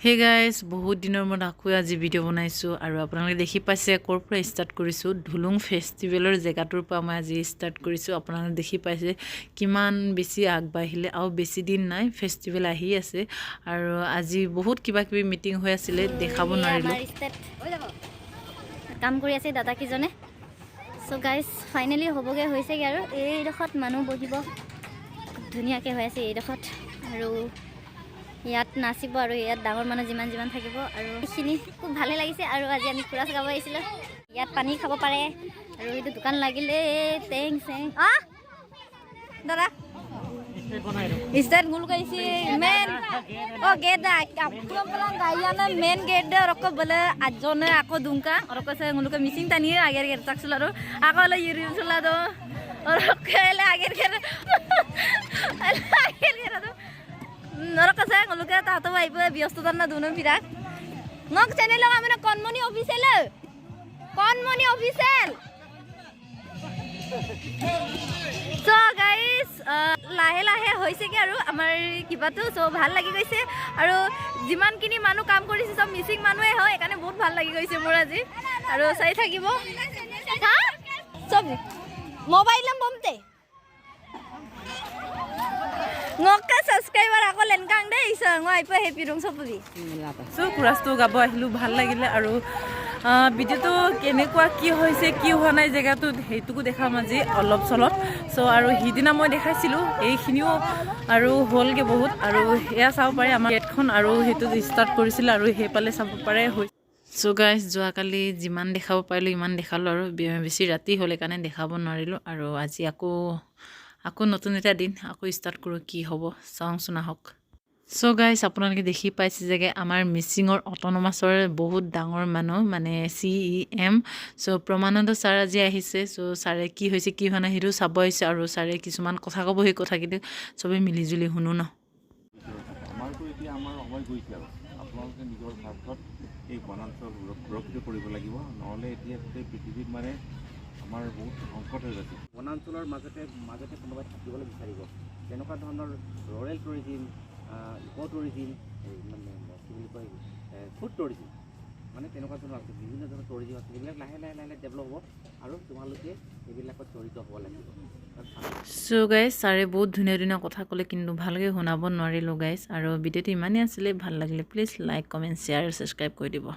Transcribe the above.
Hey guys, বহুত দিনৰ মূৰত আকৌ আজি ভিডিঅ' বনাইছো আৰু আপোনালোকে দেখি পাইছে ক'ৰ পৰা ষ্টাৰ্ট কৰিছো ধুলুং ফেষ্টিভেলৰ জেগাটোৰ পৰা মই আজি ষ্টাৰ্ট কৰিছো আপোনালোকে দেখি পাইছে কিমান বেছি আগবাঢ়িলে আৰু বেছি দিন নাই ফেষ্টিভেল আহি আছে আৰু আজি বহুত কিবা কিবি মিটিং হৈ আছিল দেখাব নোৱাৰিলো কাম কৰি আছে দাদা কিজনে সো গাইস ফাইনালি হ'বগে হৈছেগে আৰু এই ডখত মানুহ বহিব ধুনিয়াকে হৈ আছে এই ডখত আৰু ইয়াত নাচিব আৰু ইয়াত ডাঙৰ মানুহ যিমান যিমান থাকিব আৰু এইখিনি খুব ভালে লাগিছে আৰু আজি আমি কুৰাছ গাব আহিছিলো ইয়াত পানী খাব পাৰে আৰু এইটো দোকান লাগিলে টেং চেং দাদা ইষ্টাৰ গুল কৈছি মেন ও গেট আপকলং গায়ানা মেন গেট দে ৰক বলে আজনে আকো দুংকা ৰক সে গুলকে মিসিং তানি আগেৰ গেট তাকছিল আৰু আকলে ইৰি চলা দো ৰকলে আগেৰ গেট আগেৰ গেট নরক আছে গলুকে তাতো আইব ব্যস্ততা না দুনো বিরাট নক চ্যানেল আমরা কনমনি অফিসিয়াল সো গাইস লাহে লাহে হইছে কি আৰু আমাৰ কিবাটো সো ভাল লাগি গৈছে আৰু যিমান কিনি মানুহ কাম কৰিছে সব মিসিং মানুহে হয় একানে বহুত ভাল লাগি গৈছে মোৰ আজি আৰু চাই থাকিব হা সব মোবাইলম বমতে ngokka subscriber ako lenkang de isa ngoi pa happy rong sopubi so কুৰাছটো গাব আহিলো ভাল লাগিলে আৰু ভিডিঅ'টো কেনেকুৱা কি হৈছে কি হোৱা নাই জেগাটো হেতুকো দেখাম আজি অলপ চলপ সো আৰু হিদিনা মই দেখাইছিলো এইখিনিও আৰু হ'লগে বহুত আৰু এয়া চাব পাৰে আমাৰ গেটখন আৰু হেতু ষ্টাৰ্ট কৰিছিল আৰু হেপালে চাব পাৰে সো গাইস যোৱাকালি যিমান দেখাব পাৰিলো ইমান দেখালো আৰু বেছি ৰাতি হ'লে কাৰণে দেখাব নোৱাৰিলো আৰু আজি আকৌ নতুন এটা দিন আকৌ ষ্টাৰ্ট কৰো কি হ'ব চাওঁ শুনা হক সো গাইস আপোনালোকে দেখি পাইছে যে আমাৰ মিচিঙৰ অটোনমাছৰ বহুত ডাঙৰ মানুহ মানে CEM সো প্ৰমানন্দ ছাৰ আজি আহিছে সো ছাৰে কি হৈছে কি হোৱা নাই হেতু চাব আহিছে আৰু ছাৰে কিছুমান কথা ক'ব সেই কথা কিন্তু সবে মিলি জুলি শুনো ন আমাৰটো এতিয়া আমাৰ সময় গৈছে আৰু আপোনালোকে নিজৰ ভাৰতত এই বনাঞ্চল সুৰক্ষিত কৰিব লাগিব নহ'লে এতিয়া গোটেই পৃথিৱীত মানে আমাৰ বহুত সংকট হৈ গৈছে বনাঞ্চলৰ মাজতে কোনোবাই থাকিবলৈ বিচাৰিব তেনেকুৱা ধৰণৰ ৰুৰেল টুৰিজিম ইক' টুৰিজিম মানে কি বুলি কয় ফুড টুৰিজিম মানে তেনেকুৱা ধৰণৰ আছে বিভিন্ন ধৰণৰ টুৰিজিম আছে এইবিলাক লাহে লাহে ডেভেলপ হ'ব আৰু তোমালোকে এইবিলাকত জড়িত হ'ব লাগিব সো গাইস ছাৰে বহুত ধুনীয়া কথা ক'লে কিন্তু ভালকৈ শুনাব নোৱাৰিলো গাইস আৰু ভিডিঅ'টো ইমানেই আছিলে ভাল লাগিলে প্লিজ লাইক কমেণ্ট শ্বেয়াৰ আৰু ছাবস্ক্ৰাইব কৰি দিব